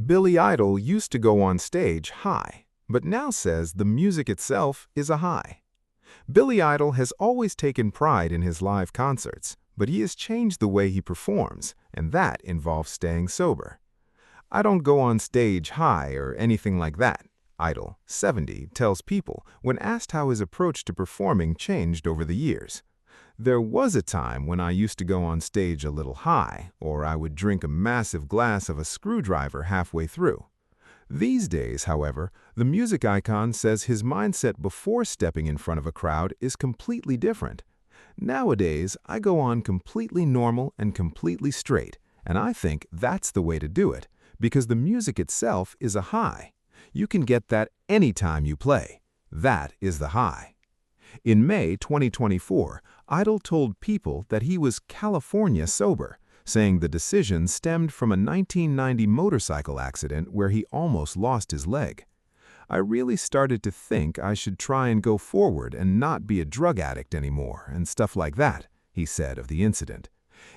Billy Idol used to go on stage high, but now says the music itself is a high. Billy Idol has always taken pride in his live concerts, but he has changed the way he performs, and that involves staying sober. "I don't go on stage high or anything like that," Idol, 70, tells People when asked how his approach to performing changed over the years. "There was a time when I used to go on stage a little high, or I would drink a massive glass of a screwdriver halfway through. These days, however, the music icon says his mindset before stepping in front of a crowd is completely different. Nowadays, I go on completely normal and completely straight, and I think that's the way to do it, because the music itself is a high. You can get that anytime you play. That is the high." In May 2024, Idol told People that he was California sober, saying the decision stemmed from a 1990 motorcycle accident where he almost lost his leg. "I really started to think I should try and go forward and not be a drug addict anymore and stuff like that," he said of the incident.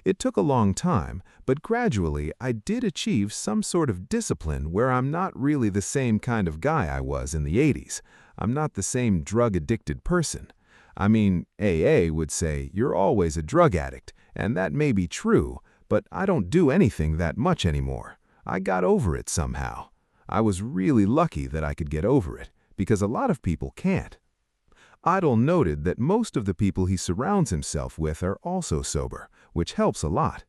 "It took a long time, but gradually I did achieve some sort of discipline where I'm not really the same kind of guy I was in the 80s. I'm not the same drug-addicted person. I mean, AA would say you're always a drug addict, and that may be true, but I don't do anything that much anymore. I got over it somehow. I was really lucky that I could get over it, because a lot of people can't." Idol noted that most of the people he surrounds himself with are also sober, which helps a lot.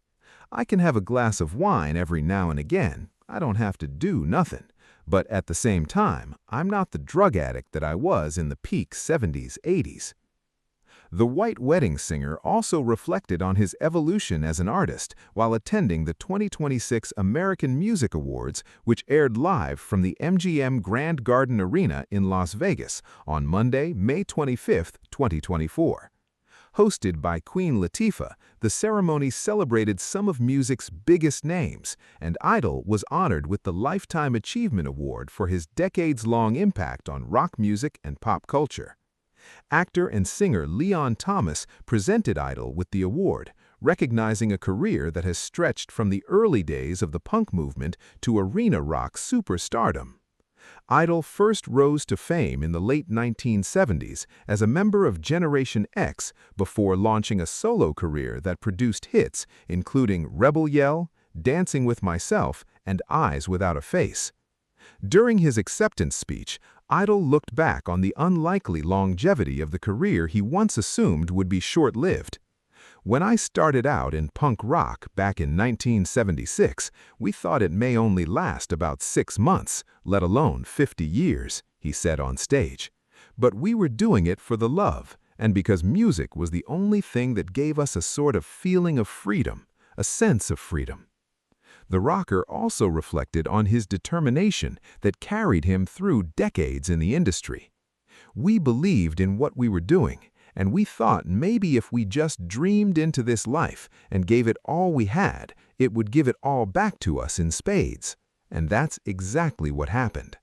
"I can have a glass of wine every now and again. I don't have to do nothing. But at the same time, I'm not the drug addict that I was in the peak 70s, 80s. The White Wedding singer also reflected on his evolution as an artist while attending the 2026 American Music Awards, which aired live from the MGM Grand Garden Arena in Las Vegas on Monday, May 25, 2024. Hosted by Queen Latifah, the ceremony celebrated some of music's biggest names, and Idol was honored with the Lifetime Achievement Award for his decades-long impact on rock music and pop culture. Actor and singer Leon Thomas presented Idol with the award, recognizing a career that has stretched from the early days of the punk movement to arena rock superstardom. Idol first rose to fame in the late 1970s as a member of Generation X before launching a solo career that produced hits including Rebel Yell, Dancing with Myself, and Eyes Without a Face. During his acceptance speech, Idol looked back on the unlikely longevity of the career he once assumed would be short-lived. "When I started out in punk rock back in 1976, we thought it may only last about 6 months, let alone 50 years, he said on stage. "But we were doing it for the love, and because music was the only thing that gave us a sort of feeling of freedom, a sense of freedom." The rocker also reflected on his determination that carried him through decades in the industry. "We believed in what we were doing, and we thought maybe if we just dreamed into this life and gave it all we had, it would give it all back to us in spades. And that's exactly what happened.